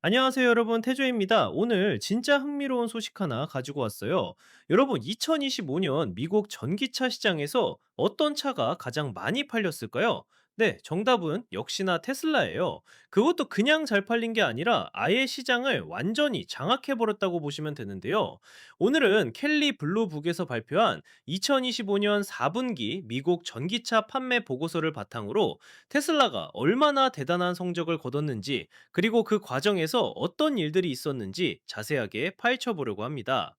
안녕하세요, 여러분. 태조입니다. 오늘 진짜 흥미로운 소식 하나 가지고 왔어요. 여러분, 2025년 미국 전기차 시장에서 어떤 차가 가장 많이 팔렸을까요? 네, 정답은 역시나 테슬라예요. 그것도 그냥 잘 팔린 게 아니라 아예 시장을 완전히 장악해버렸다고 보시면 되는데요. 오늘은 켈리 블루북에서 발표한 2025년 4분기 미국 전기차 판매 보고서를 바탕으로 테슬라가 얼마나 대단한 성적을 거뒀는지, 그리고 그 과정에서 어떤 일들이 있었는지 자세하게 파헤쳐 보려고 합니다.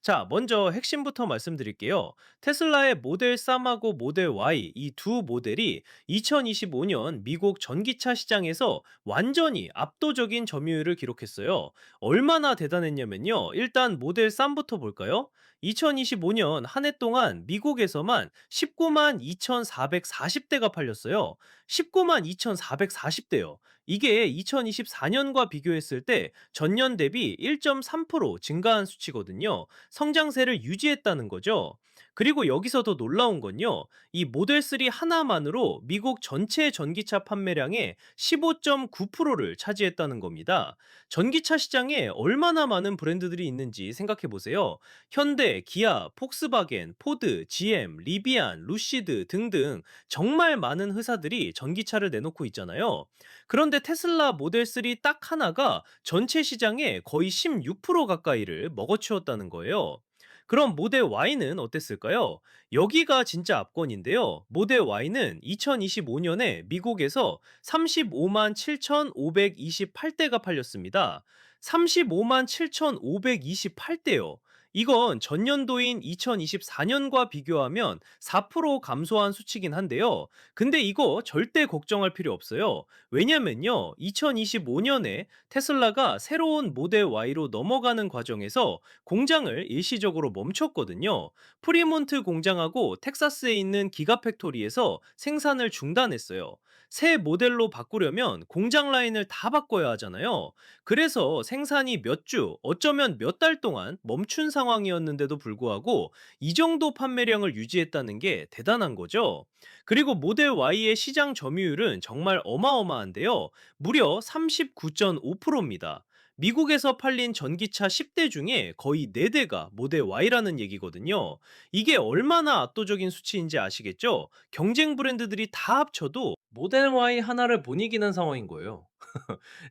자, 먼저 핵심부터 말씀드릴게요. 테슬라의 모델 3하고 모델 Y 이 두 모델이 2025년 미국 전기차 시장에서 완전히 압도적인 점유율을 기록했어요. 얼마나 대단했냐면요. 일단 모델 3부터 볼까요? 2025년 한 해 동안 미국에서만 19만 2,440대가 팔렸어요. 19만 2,440대요. 이게 2024년과 비교했을 때 전년 대비 1.3% 증가한 수치거든요. 성장세를 유지했다는 거죠. 그리고 여기서 더 놀라운 건요. 이 모델 3 하나만으로 미국 전체 전기차 판매량의 15.9%를 차지했다는 겁니다. 전기차 시장에 얼마나 많은 브랜드들이 있는지 생각해 보세요. 현대, 기아, 폭스바겐, 포드, GM, 리비안, 루시드 등등 정말 많은 회사들이 전기차를 내놓고 있잖아요. 그런데 테슬라 모델 3 딱 하나가 전체 시장의 거의 16% 가까이를 먹어치웠다는 거예요. 그럼 모델 Y는 어땠을까요? 여기가 진짜 압권인데요. 모델 Y는 2025년에 미국에서 35만 7,528대가 팔렸습니다. 35만 7,528대요. 이건 전년도인 2024년과 비교하면 4% 감소한 수치긴 한데요. 근데 이거 절대 걱정할 필요 없어요. 왜냐면요, 2025년에 테슬라가 새로운 모델 Y로 넘어가는 과정에서 공장을 일시적으로 멈췄거든요. 프리몬트 공장하고 텍사스에 있는 기가팩토리에서 생산을 중단했어요. 새 모델로 바꾸려면 공장 라인을 다 바꿔야 하잖아요. 그래서 생산이 몇 주, 어쩌면 몇 달 동안 멈춘 상황이었는데도 불구하고 이 정도 판매량을 유지했다는 게 대단한 거죠. 그리고 모델 Y의 시장 점유율은 정말 어마어마한데요. 무려 39.5%입니다. 미국에서 팔린 전기차 10대 중에 거의 4대가 모델 Y라는 얘기거든요. 이게 얼마나 압도적인 수치인지 아시겠죠? 경쟁 브랜드들이 다 합쳐도 모델 Y 하나를 못 이기는 상황인 거예요.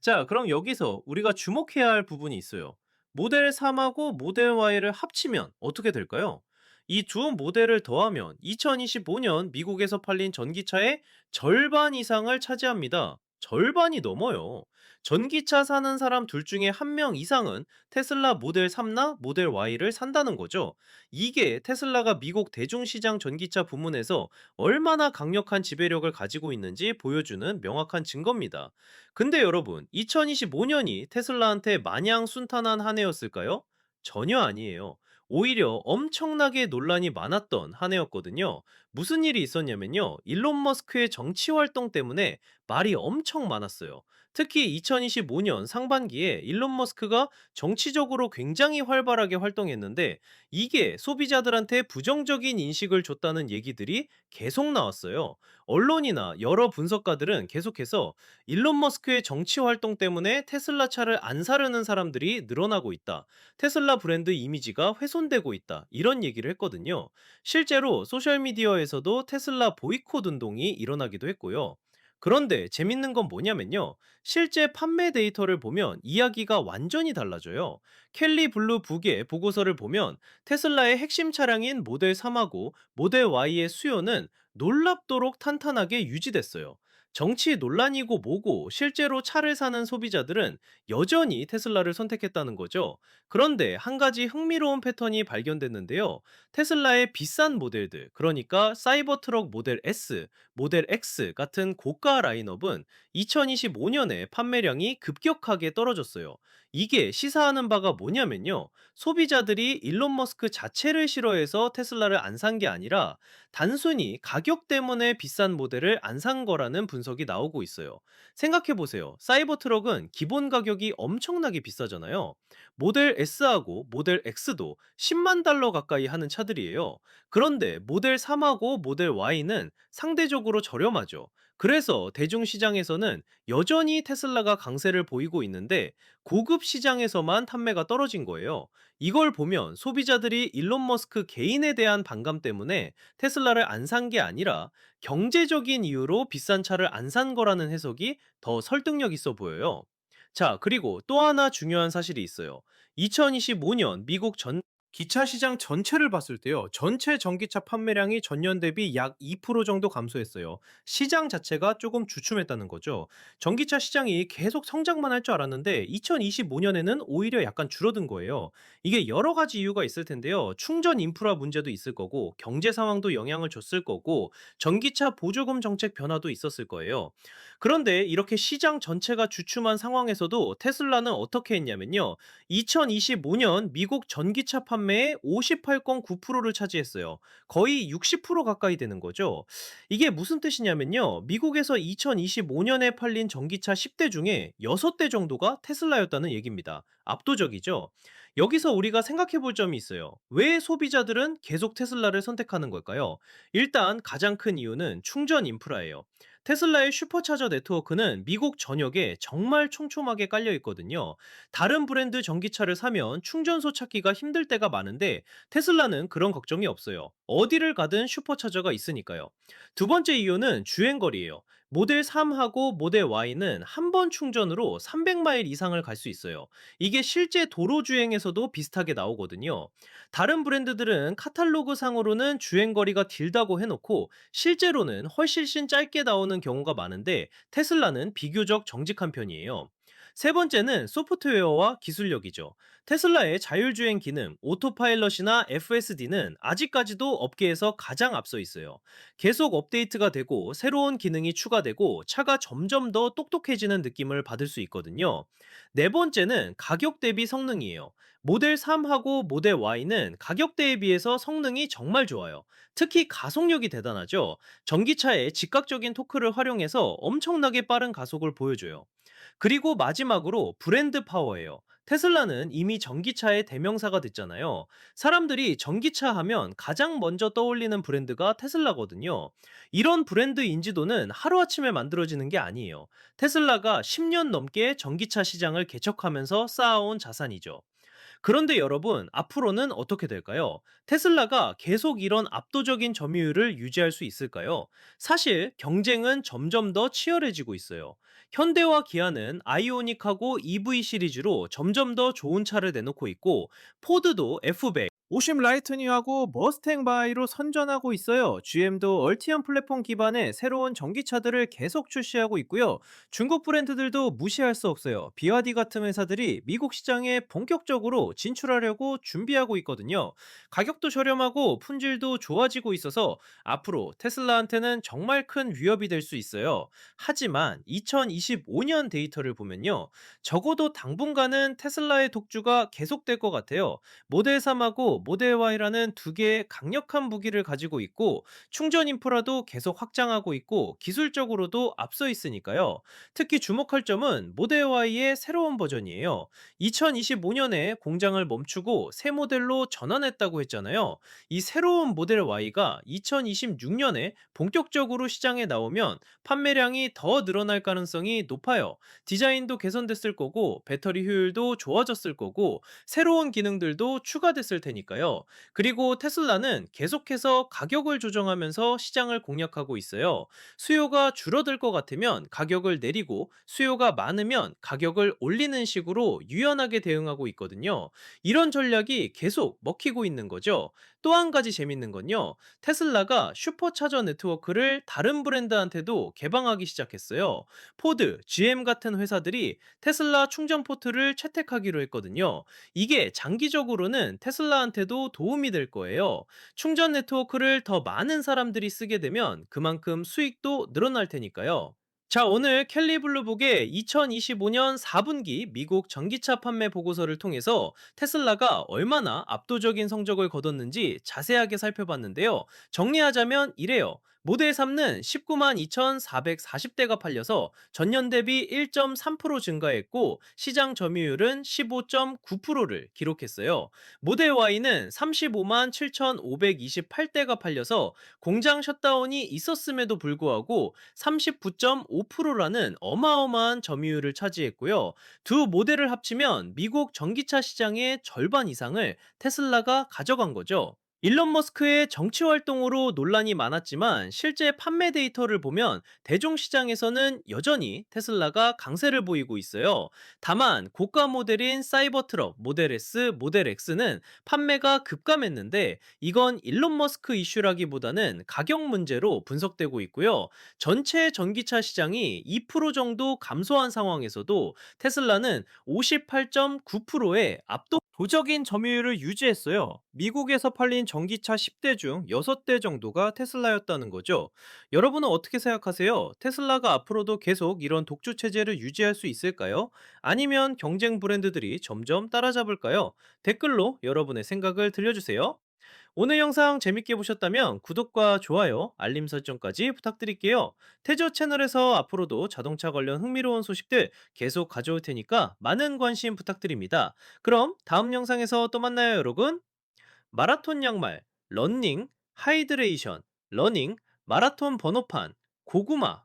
자, 그럼 여기서 우리가 주목해야 할 부분이 있어요. 모델 3하고 모델 Y를 합치면 어떻게 될까요? 이 두 모델을 더하면 2025년 미국에서 팔린 전기차의 절반 이상을 차지합니다. 절반이 넘어요. 전기차 사는 사람 둘 중에 한 명 이상은 테슬라 모델 3나 모델 Y를 산다는 거죠. 이게 테슬라가 미국 대중시장 전기차 부문에서 얼마나 강력한 지배력을 가지고 있는지 보여주는 명확한 증거입니다. 근데 여러분, 2025년이 테슬라한테 마냥 순탄한 한 해였을까요? 전혀 아니에요. 오히려 엄청나게 논란이 많았던 한 해였거든요. 무슨 일이 있었냐면요. 일론 머스크의 정치 활동 때문에 말이 엄청 많았어요. 특히 2025년 상반기에 일론 머스크가 정치적으로 굉장히 활발하게 활동했는데, 이게 소비자들한테 부정적인 인식을 줬다는 얘기들이 계속 나왔어요. 언론이나 여러 분석가들은 계속해서 일론 머스크의 정치 활동 때문에 테슬라 차를 안 사려는 사람들이 늘어나고 있다. 테슬라 브랜드 이미지가 훼손되고 있다. 이런 얘기를 했거든요. 실제로 소셜미디어에서도 테슬라 보이콧 운동이 일어나기도 했고요. 그런데 재밌는 건 뭐냐면요. 실제 판매 데이터를 보면 이야기가 완전히 달라져요. 켈리 블루 북의 보고서를 보면 테슬라의 핵심 차량인 모델 3하고 모델 Y의 수요는 놀랍도록 탄탄하게 유지됐어요. 정치 논란이고 뭐고 실제로 차를 사는 소비자들은 여전히 테슬라를 선택했다는 거죠. 그런데 한 가지 흥미로운 패턴이 발견됐는데요. 테슬라의 비싼 모델들, 그러니까 사이버 트럭 모델 S, 모델 X 같은 고가 라인업은 2025년에 판매량이 급격하게 떨어졌어요. 이게 시사하는 바가 뭐냐면요. 소비자들이 일론 머스크 자체를 싫어해서 테슬라를 안 산 게 아니라 단순히 가격 때문에 비싼 모델을 안 산 거라는 분석이 나오고 있어요. 생각해 보세요. 사이버 트럭은 기본 가격이 엄청나게 비싸잖아요. 모델 S하고 모델 X도 10만 달러 가까이 하는 차들이에요. 그런데 모델 3하고 모델 Y는 상대적으로 저렴하죠. 그래서 대중시장에서는 여전히 테슬라가 강세를 보이고 있는데 고급 시장에서만 판매가 떨어진 거예요. 이걸 보면 소비자들이 일론 머스크 개인에 대한 반감 때문에 테슬라를 안 산 게 아니라 경제적인 이유로 비싼 차를 안 산 거라는 해석이 더 설득력 있어 보여요. 자, 그리고 또 하나 중요한 사실이 있어요. 2025년 미국 기차 시장 전체를 봤을 때요. 전체 전기차 판매량이 전년 대비 약 2% 정도 감소했어요. 시장 자체가 조금 주춤했다는 거죠. 전기차 시장이 계속 성장만 할 줄 알았는데 2025년에는 오히려 약간 줄어든 거예요. 이게 여러 가지 이유가 있을 텐데요. 충전 인프라 문제도 있을 거고, 경제 상황도 영향을 줬을 거고, 전기차 보조금 정책 변화도 있었을 거예요. 그런데 이렇게 시장 전체가 주춤한 상황에서도 테슬라는 어떻게 했냐면요. 2025년 미국 전기차 판매의 58.9%를 차지했어요. 거의 60% 가까이 되는 거죠. 이게 무슨 뜻이냐면요. 미국에서 2025년에 팔린 전기차 10대 중에 6대 정도가 테슬라였다는 얘기입니다. 압도적이죠. 여기서 우리가 생각해 볼 점이 있어요. 왜 소비자들은 계속 테슬라를 선택하는 걸까요? 일단 가장 큰 이유는 충전 인프라예요. 테슬라의 슈퍼차저 네트워크는 미국 전역에 정말 촘촘하게 깔려 있거든요. 다른 브랜드 전기차를 사면 충전소 찾기가 힘들 때가 많은데 테슬라는 그런 걱정이 없어요. 어디를 가든 슈퍼차저가 있으니까요. 두 번째 이유는 주행거리예요. 모델 3하고 모델 Y는 한 번 충전으로 300마일 이상을 갈 수 있어요. 이게 실제 도로 주행에서도 비슷하게 나오거든요. 다른 브랜드들은 카탈로그 상으로는 주행거리가 길다고 해놓고 실제로는 훨씬 짧게 나오는 경우가 많은데 테슬라는 비교적 정직한 편이에요. 세 번째는 소프트웨어와 기술력이죠. 테슬라의 자율주행 기능, 오토파일럿이나 FSD는 아직까지도 업계에서 가장 앞서 있어요. 계속 업데이트가 되고 새로운 기능이 추가되고 차가 점점 더 똑똑해지는 느낌을 받을 수 있거든요. 네 번째는 가격 대비 성능이에요. 모델 3하고 모델 Y는 가격대에 비해서 성능이 정말 좋아요. 특히 가속력이 대단하죠. 전기차의 즉각적인 토크를 활용해서 엄청나게 빠른 가속을 보여줘요. 그리고 마지막으로 브랜드 파워예요. 테슬라는 이미 전기차의 대명사가 됐잖아요. 사람들이 전기차 하면 가장 먼저 떠올리는 브랜드가 테슬라거든요. 이런 브랜드 인지도는 하루아침에 만들어지는 게 아니에요. 테슬라가 10년 넘게 전기차 시장을 개척하면서 쌓아온 자산이죠. 그런데 여러분, 앞으로는 어떻게 될까요? 테슬라가 계속 이런 압도적인 점유율을 유지할 수 있을까요? 사실 경쟁은 점점 더 치열해지고 있어요. 현대와 기아는 아이오닉하고 EV 시리즈로 점점 더 좋은 차를 내놓고 있고, 포드도 F100, 오심 라이트닝하고 머스탱 바이로 선전하고 있어요. GM도 얼티엄 플랫폼 기반의 새로운 전기차들을 계속 출시하고 있고요. 중국 브랜드들도 무시할 수 없어요. BYD 같은 회사들이 미국 시장에 본격적으로 진출하려고 준비하고 있거든요. 가격도 저렴하고 품질도 좋아지고 있어서 앞으로 테슬라한테는 정말 큰 위협이 될 수 있어요. 하지만 2025년 데이터를 보면요. 적어도 당분간은 테슬라의 독주가 계속될 것 같아요. 모델 3하고 모델 Y라는 두 개의 강력한 무기를 가지고 있고 충전 인프라도 계속 확장하고 있고 기술적으로도 앞서 있으니까요. 특히 주목할 점은 모델 Y의 새로운 버전이에요. 2025년에 공장을 멈추고 새 모델로 전환했다고 했잖아요. 이 새로운 모델 Y가 2026년에 본격적으로 시장에 나오면 판매량이 더 늘어날 가능성이 높아요. 디자인도 개선됐을 거고, 배터리 효율도 좋아졌을 거고, 새로운 기능들도 추가됐을 테니까요. 그리고 테슬라는 계속해서 가격을 조정하면서 시장을 공략하고 있어요. 수요가 줄어들 것 같으면 가격을 내리고 수요가 많으면 가격을 올리는 식으로 유연하게 대응하고 있거든요. 이런 전략이 계속 먹히고 있는 거죠. 또 한 가지 재밌는 건요. 테슬라가 슈퍼차저 네트워크를 다른 브랜드한테도 개방하기 시작했어요. 포드, GM 같은 회사들이 테슬라 충전 포트를 채택하기로 했거든요. 이게 장기적으로는 테슬라한테도 도움이 될 거예요. 충전 네트워크를 더 많은 사람들이 쓰게 되면 그만큼 수익도 늘어날 테니까요. 자, 오늘 켈리 블루북의 2025년 4분기 미국 전기차 판매 보고서를 통해서 테슬라가 얼마나 압도적인 성적을 거뒀는지 자세하게 살펴봤는데요. 정리하자면 이래요. 모델 3는 19만 2,440대가 팔려서 전년 대비 1.3% 증가했고 시장 점유율은 15.9%를 기록했어요. 모델 Y는 35만 7,528대가 팔려서 공장 셧다운이 있었음에도 불구하고 39.5%라는 어마어마한 점유율을 차지했고요. 두 모델을 합치면 미국 전기차 시장의 절반 이상을 테슬라가 가져간 거죠. 일론 머스크의 정치 활동으로 논란이 많았지만 실제 판매 데이터를 보면 대중시장에서는 여전히 테슬라가 강세를 보이고 있어요. 다만 고가 모델인 사이버트럭 모델 S, 모델 X는 판매가 급감했는데 이건 일론 머스크 이슈라기보다는 가격 문제로 분석되고 있고요. 전체 전기차 시장이 2% 정도 감소한 상황에서도 테슬라는 58.9%의 압도적인 점유율을 유지했어요. 미국에서 팔린 전기차 10대 중 6대 정도가 테슬라였다는 거죠. 여러분은 어떻게 생각하세요? 테슬라가 앞으로도 계속 이런 독주 체제를 유지할 수 있을까요? 아니면 경쟁 브랜드들이 점점 따라잡을까요? 댓글로 여러분의 생각을 들려주세요. 오늘 영상 재밌게 보셨다면 구독과 좋아요, 알림 설정까지 부탁드릴게요. 테조 채널에서 앞으로도 자동차 관련 흥미로운 소식들 계속 가져올 테니까 많은 관심 부탁드립니다. 그럼 다음 영상에서 또 만나요, 여러분. 마라톤 양말, 러닝, 하이드레이션, 러닝, 마라톤 번호판, 고구마,